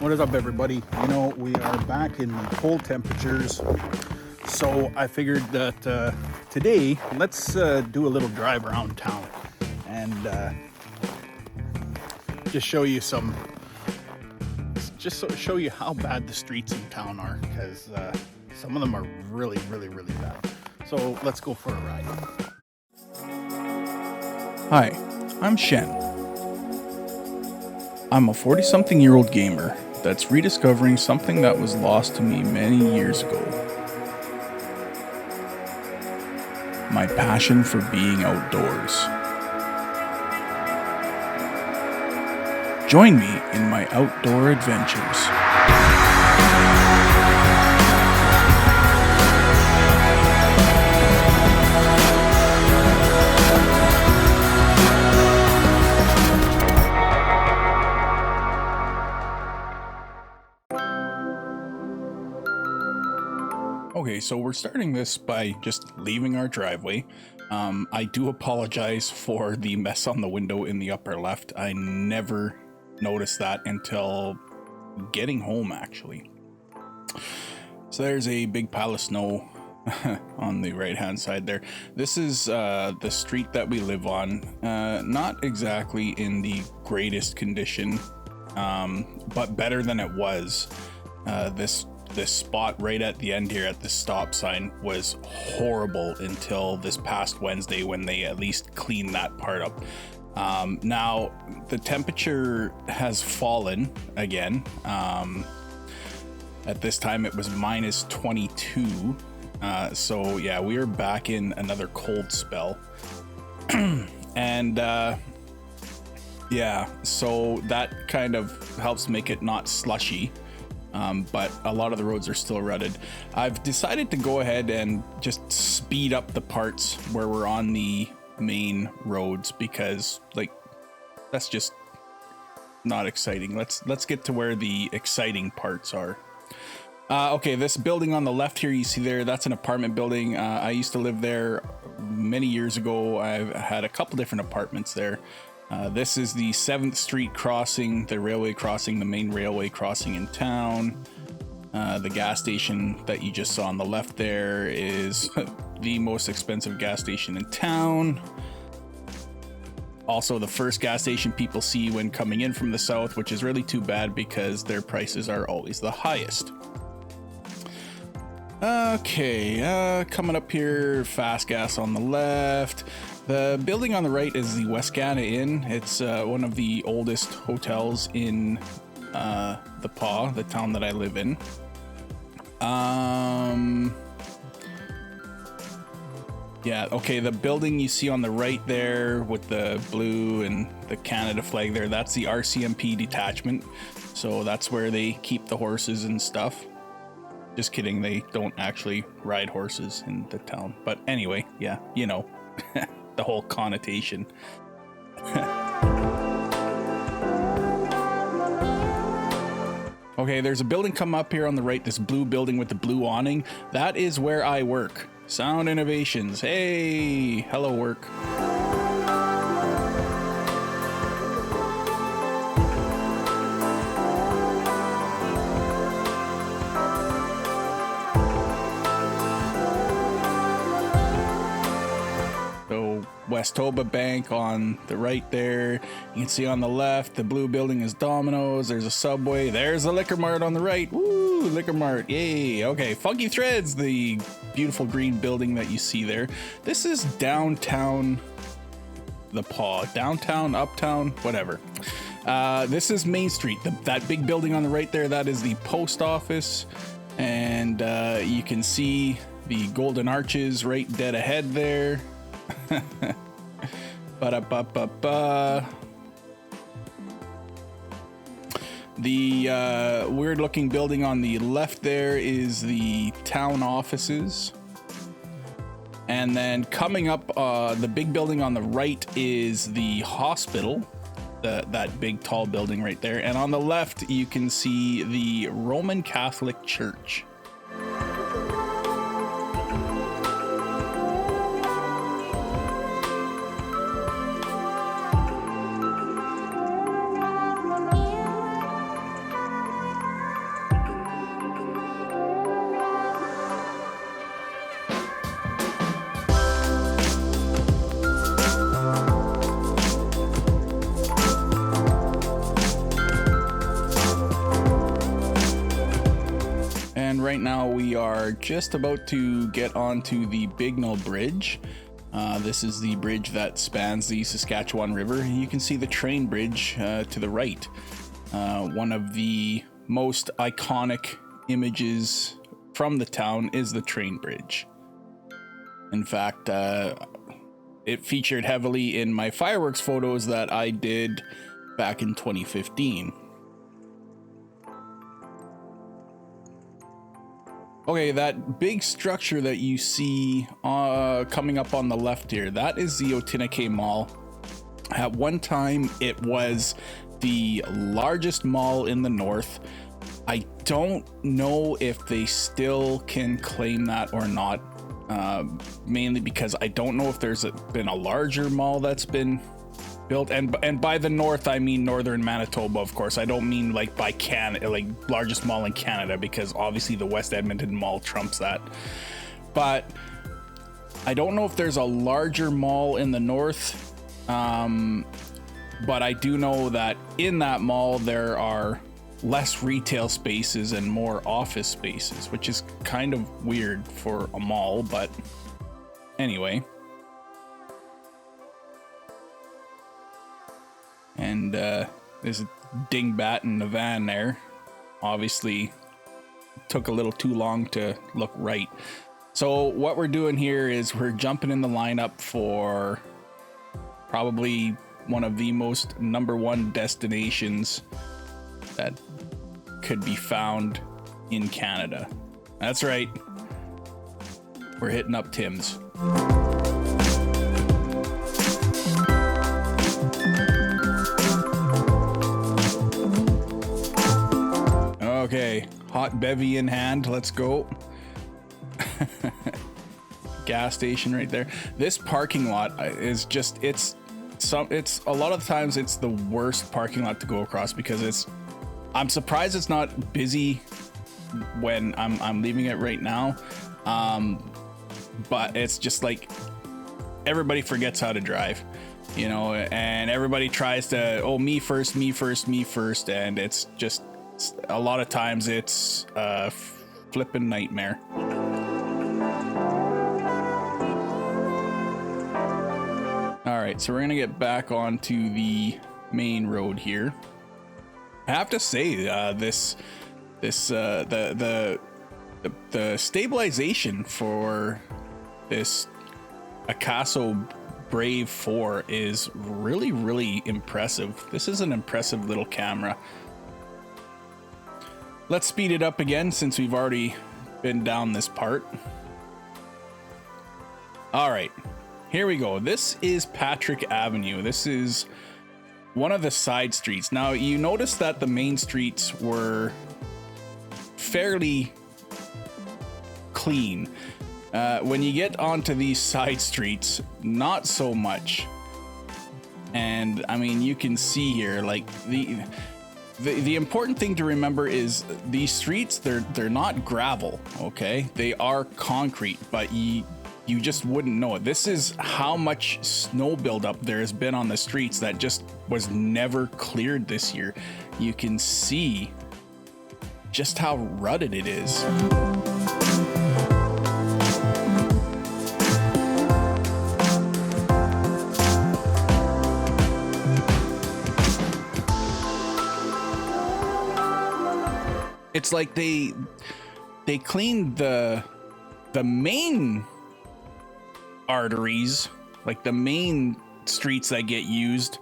What is up, everybody? You know, we are back in the cold temperatures, so I figured that today let's do a little drive around town and just show you show you how bad the streets in town are, because some of them are really bad. So let's go for a ride. Hi, I'm Shen. I'm a 40-something-year-old gamer that's rediscovering something that was lost to me many years ago. My passion for being outdoors. Join me in my outdoor adventures. Okay, so we're starting this by just leaving our driveway. I do apologize for the mess on the window in the upper left. I never noticed that until getting home, actually. So there's a big pile of snow on the right-hand side there. This is the street that we live on. Not exactly in the greatest condition, but better than it was. This spot right at the end here at the stop sign was horrible until this past Wednesday, when they at least cleaned that part up. Now the temperature has fallen again. At this time it was minus 22. So yeah, we are back in another cold spell. And yeah, so that kind of helps make it not slushy. But a lot of the roads are still rutted. I've decided to go ahead and just speed up the parts where we're on the main roads, because that's just not exciting. Let's get to where the exciting parts are. Okay, this building on the left here you see there, that's an apartment building. I used to live there many years ago. I've had a couple different apartments there. This is the 7th Street crossing, the railway crossing, the main railway crossing in town. The gas station that you just saw on the left there is the most expensive gas station in town. Also the first gas station people see when coming in from the south, which is really too bad because their prices are always the highest. Okay, coming up here, fast gas on the left. The building on the right is the Westgana Inn. It's one of the oldest hotels in the Paw, the town that I live in. Yeah, okay, the building you see on the right there with the blue and the Canada flag there, that's the RCMP detachment. So that's where they keep the horses and stuff. Just kidding, they don't actually ride horses in the town. But anyway, yeah, you know. The whole connotation. Okay, there's a building come up here on the right, this blue building with the blue awning. That is where I work. Sound Innovations. Hey, hello work. Westoba Bank on the right there. You can see on the left, the blue building is Domino's. There's a Subway. There's a Liquor Mart on the right. Woo, Liquor Mart. Yay. Okay, Funky Threads, the beautiful green building that you see there. This is downtown the Paw. Downtown, Uptown, whatever. This is Main Street. That big building on the right there, that is the post office. And you can see the Golden Arches right dead ahead there. Ba-da-ba-ba-ba. The weird looking building on the left there is the town offices. And then coming up, the big building on the right is the hospital. That big tall building right there. And on the left, you can see the Roman Catholic Church. right now we are just about to get onto the Bignell Bridge. This is the bridge that spans the Saskatchewan River. You can see the train bridge to the right. One of the most iconic images from the town is the train bridge. In fact, it featured heavily in my fireworks photos that I did back in 2015. Okay, that big structure that you see coming up on the left here, that is the Otinike Mall. At one time, it was the largest mall in the north. I don't know if they still can claim that or not, mainly because I don't know if there's been a larger mall that's been built, and by the north I mean northern Manitoba, of course. I don't mean like by Canada, like largest mall in Canada, because obviously the West Edmonton Mall trumps that. But I don't know if there's a larger mall in the north, but I do know that in that mall there are less retail spaces and more office spaces, which is kind of weird for a mall, but anyway. And there's a dingbat in the van there. Obviously took a little too long to look right. So what we're doing here is we're jumping in the lineup for probably one of the most #1 destinations that could be found in Canada. That's right. We're hitting up Tim's. Okay, hot bevy in hand. Let's go. Gas station right there. This parking lot is just, it's a lot of times it's the worst parking lot to go across, because I'm surprised it's not busy when I'm leaving it right now. But it's just like everybody forgets how to drive, you know, and everybody tries to, me first, and it's just, a lot of times it's a flippin' nightmare. All right, so we're gonna get back onto the main road here. I have to say, the stabilization for this Akaso Brave 4 is really, really impressive. This is an impressive little camera. Let's speed it up again since we've already been down this part. All right, here we go. This is Patrick Avenue. This is one of the side streets. Now, you notice that the main streets were fairly clean. When you get onto these side streets, not so much. And I mean, you can see here, like the important thing to remember is these streets, they're not gravel, okay? They are concrete, but you just wouldn't know it. This is how much snow buildup there has been on the streets that just was never cleared this year. You can see just how rutted it is. It's like they cleaned the main arteries, like the main streets that get used,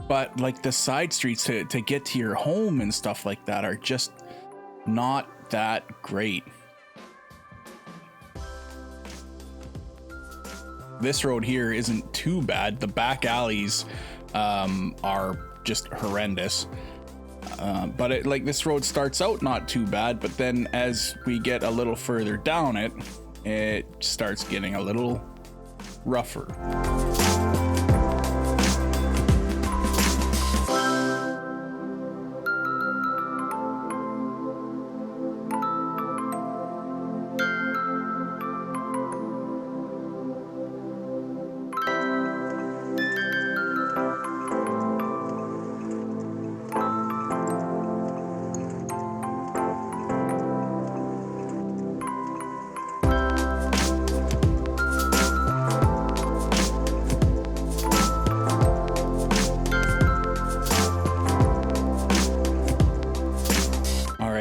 but like the side streets to get to your home and stuff like that are just not that great. This road here isn't too bad. The back alleys are just horrendous. But like this road starts out not too bad, but then as we get a little further down it, it starts getting a little rougher.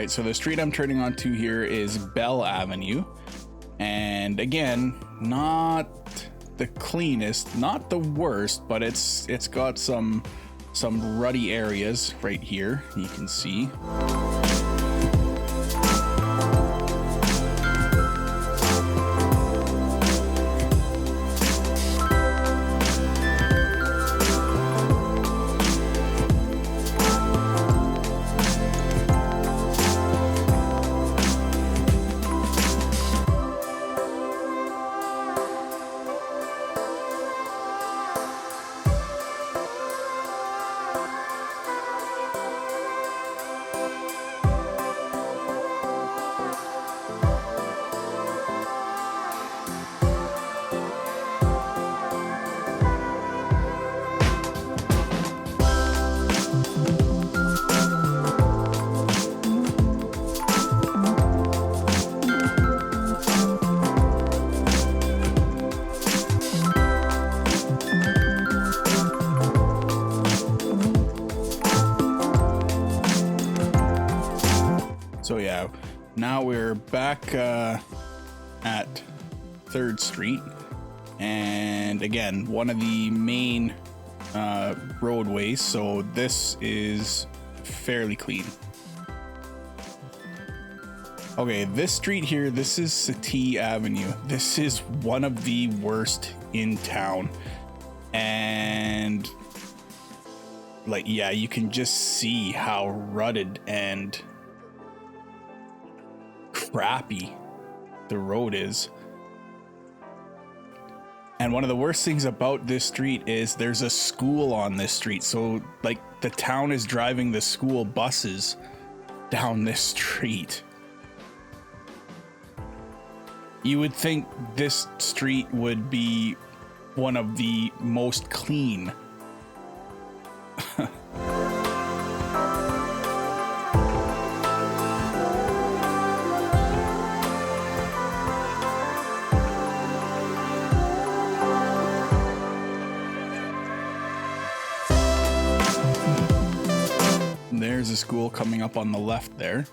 right, so the street I'm turning onto here is Bell Avenue. And again, not the cleanest, not the worst, but it's got some ruddy areas right here, you can see. So yeah, now we're back at 3rd Street, and again, one of the main roadways, so this is fairly clean. Okay, this street here, this is Settee Avenue. This is one of the worst in town, and like, yeah, you can just see how rutted and crappy the road is. And one of the worst things about this street is there's a school on this street, so like the town is driving the school buses down this street. You would think this street would be one of the most clean. There's a school coming up on the left there.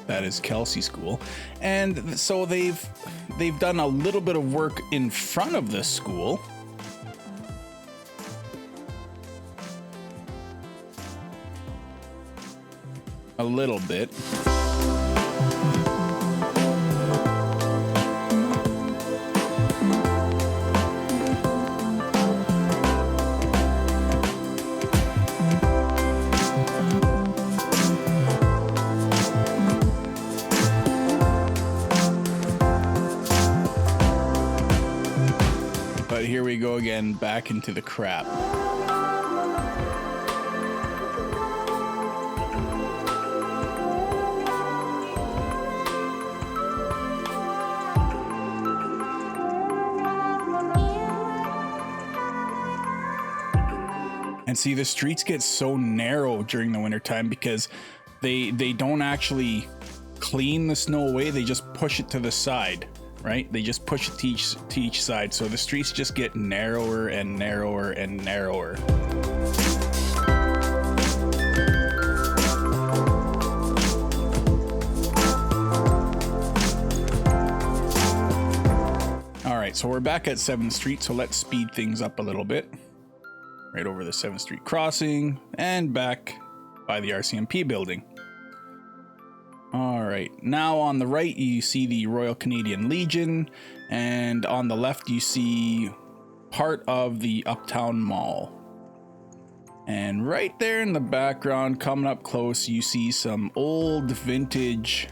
That is Kelsey School. And so they've done a little bit of work in front of this school. A little bit. But here we go again, back into the crap. And see, the streets get so narrow during the wintertime because they don't actually clean the snow away, they just push it to the side. Right? They just push it to each side. So the streets just get narrower and narrower and narrower. All right, so we're back at 7th Street. So let's speed things up a little bit. Right over the 7th Street crossing and back by the RCMP building. All right, now on the right, you see the Royal Canadian Legion, and on the left, you see part of the Uptown Mall. And right there in the background, coming up close, you see some old vintage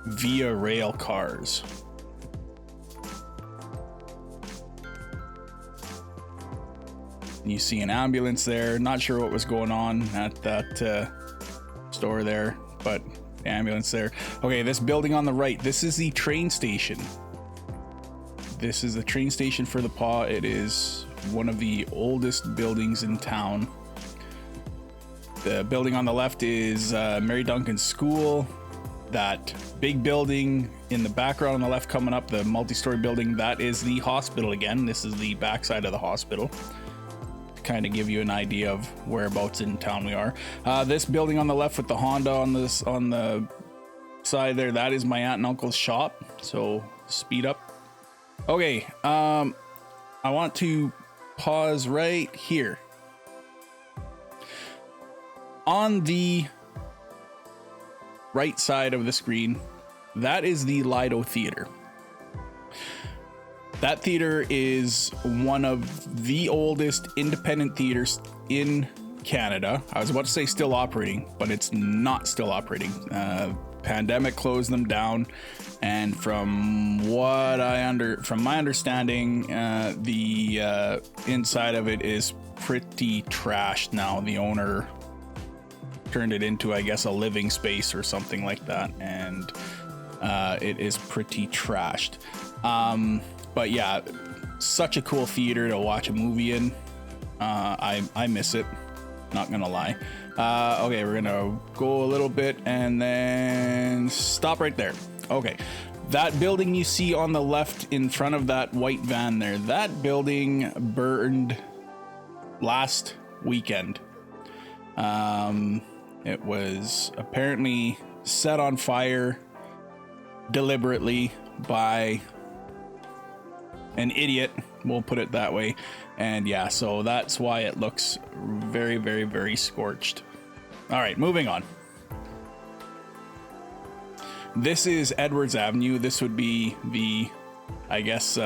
Via Rail cars. You see an ambulance there. Not sure what was going on at that store there, but ambulance there. Okay, this building on the right, this is the train station. This is the train station for the Paw. It is one of the oldest buildings in town. The building on the left is Mary Duncan School. That big building in the background on the left coming up, the multi-story building, that is the hospital again. This is the backside of the hospital. kind of give you an idea of whereabouts in town we are. This building on the left with the Honda on the side there, that is my aunt and uncle's shop. So speed up. Okay, I want to pause right here. On the right side of the screen, that is the Lido Theater. That theater is one of the oldest independent theaters in Canada. I was about to say still operating, but it's not still operating. Pandemic closed them down, and from my understanding, the inside of it is pretty trashed now. The owner turned it into, I guess, a living space or something like that, and it is pretty trashed. But yeah, such a cool theater to watch a movie in. I miss it, not gonna lie. Okay, we're gonna go a little bit and then stop right there. Okay, that building you see on the left in front of that white van there, that building burned last weekend. It was apparently set on fire deliberately by an idiot, we'll put it that way. And yeah, so that's why it looks very, very, very scorched. All right, moving on. This is Edwards Avenue. This would be the, I guess,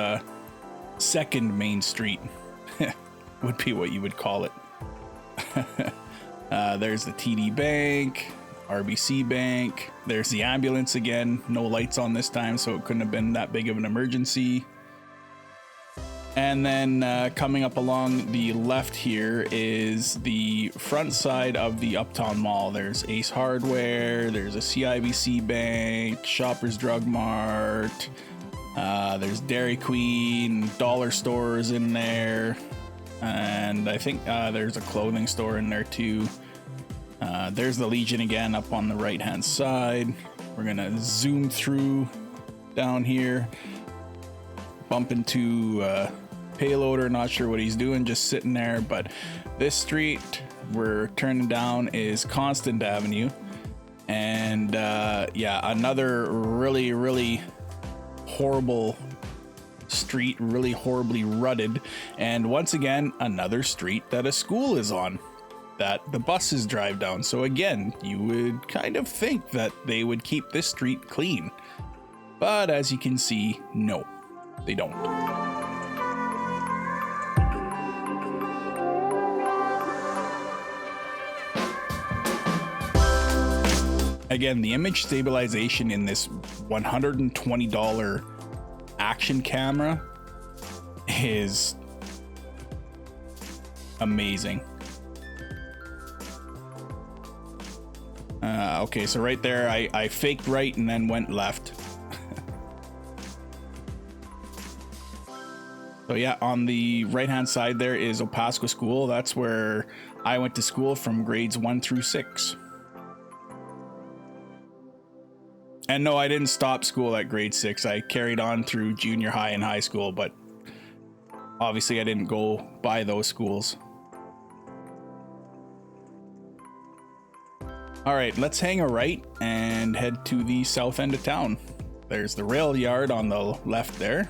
second main street would be what you would call it. There's the TD Bank, RBC Bank. There's the ambulance again. No lights on this time, so it couldn't have been that big of an emergency. And then coming up along the left here is the front side of the Uptown Mall. There's Ace Hardware, there's a CIBC Bank, Shoppers Drug Mart, there's Dairy Queen, dollar stores in there, and I think there's a clothing store in there too. There's the Legion again up on the right hand side. We're gonna zoom through down here, bump into Payloader, not sure what he's doing, just sitting there. But this street we're turning down is Constant Avenue, and yeah, another really, really horrible street, really horribly rutted, and once again another street that a school is on that the buses drive down. So again, you would kind of think that they would keep this street clean, but as you can see, no, they don't. Again, the image stabilization in this $120 action camera is amazing. Okay, so right there, I faked right and then went left. So yeah, on the right-hand side there is Pacifica School. That's where I went to school from grades 1 through 6. And no, I didn't stop school at grade 6. I carried on through junior high and high school, but obviously I didn't go by those schools. All right, let's hang a right and head to the south end of town. There's the rail yard on the left there.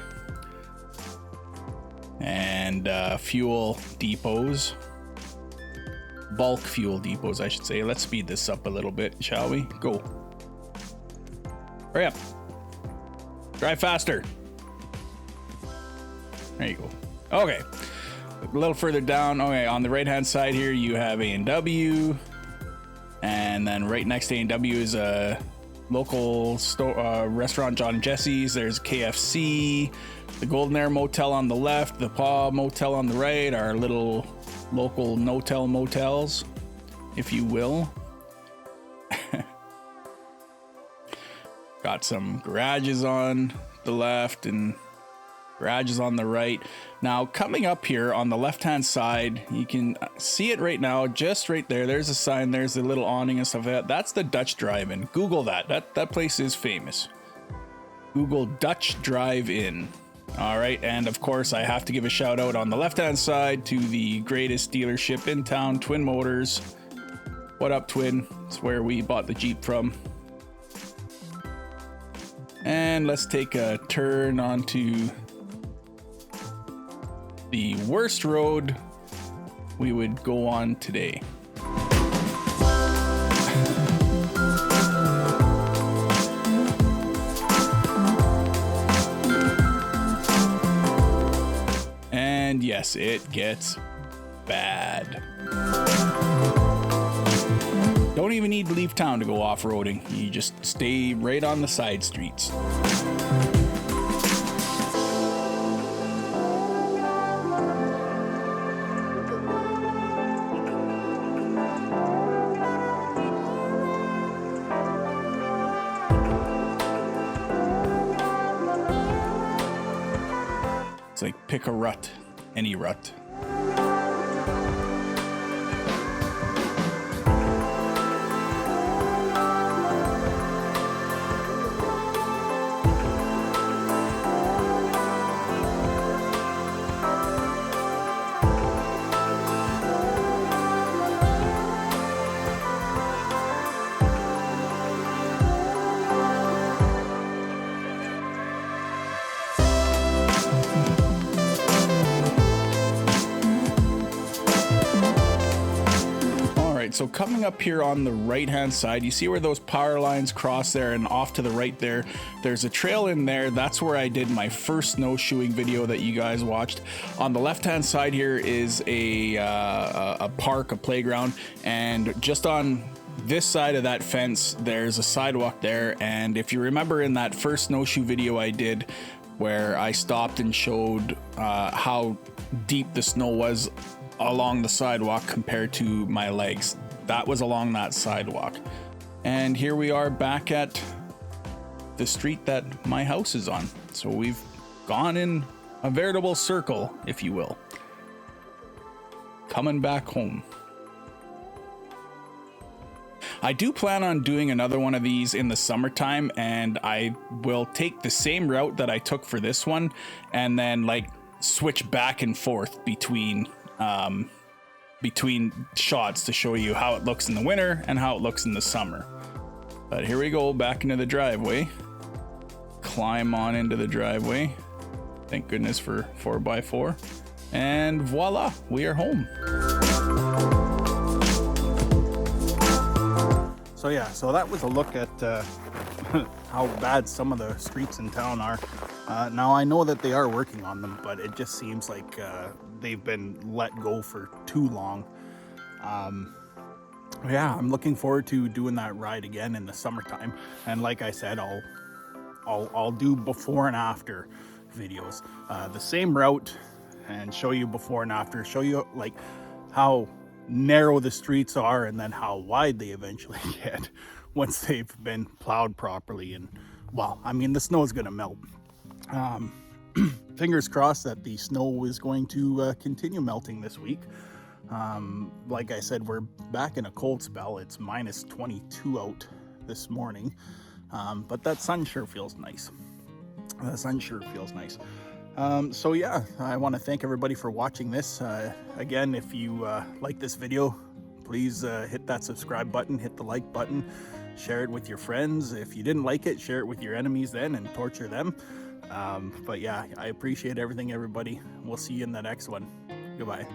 And fuel depots. Bulk fuel depots, I should say. Let's speed this up a little bit, shall we? Go. Hurry up. Drive faster. There you go. Okay. A little further down. Okay, on the right-hand side here, you have A&W. And then right next to A&W is a local store, restaurant, John and Jesse's. There's KFC, the Golden Air Motel on the left, the Paw Motel on the right, our little local no-tell motels, if you will. Got some garages on the left and garages on the right. Now coming up here on the left-hand side, you can see it right now, just right there. There's a sign, there's a little awning and stuff like that. That's the Dutch Drive-In. Google that. That place is famous. Google Dutch Drive-In. All right, and of course, I have to give a shout out on the left-hand side to the greatest dealership in town, Twin Motors. What up, Twin? It's where we bought the Jeep from. And let's take a turn onto the worst road we would go on today. And yes, it gets bad. Don't even need to leave town to go off-roading. You just stay right on the side streets. It's like pick a rut, any rut. So coming up here on the right hand side, you see where those power lines cross there, and off to the right there, there's a trail in there. That's where I did my first snowshoeing video that you guys watched. On the left hand side here is a park, a playground, and just on this side of that fence there's a sidewalk there. And if you remember in that first snowshoe video I did, where I stopped and showed how deep the snow was along the sidewalk compared to my legs, that was along that sidewalk. And here we are back at the street that my house is on. So we've gone in a veritable circle, if you will, coming back home. I do plan on doing another one of these in the summertime, and I will take the same route that I took for this one and then like switch back and forth between shots to show you how it looks in the winter and how it looks in the summer. But here we go, back into the driveway. Climb on into the driveway. Thank goodness for 4x4. And voila, we are home. So yeah, so that was a look at how bad some of the streets in town are. Now I know that they are working on them, but it just seems like they've been let go for too long. Yeah, I'm looking forward to doing that ride again in the summertime. And like I said, I'll do before and after videos, the same route, and show you before and after, show you like how narrow the streets are and then how wide they eventually get once they've been plowed properly. And well, I mean, the snow is going to melt. Fingers crossed that the snow is going to continue melting this week. Like I said, we're back in a cold spell. It's minus 22 out this morning, but that sun sure feels nice. So yeah, I want to thank everybody for watching this. Again, if you like this video, please hit that subscribe button, hit the like button, share it with your friends. If you didn't like it, share it with your enemies then and torture them. But yeah, I appreciate everything, everybody. We'll see you in the next one. Goodbye.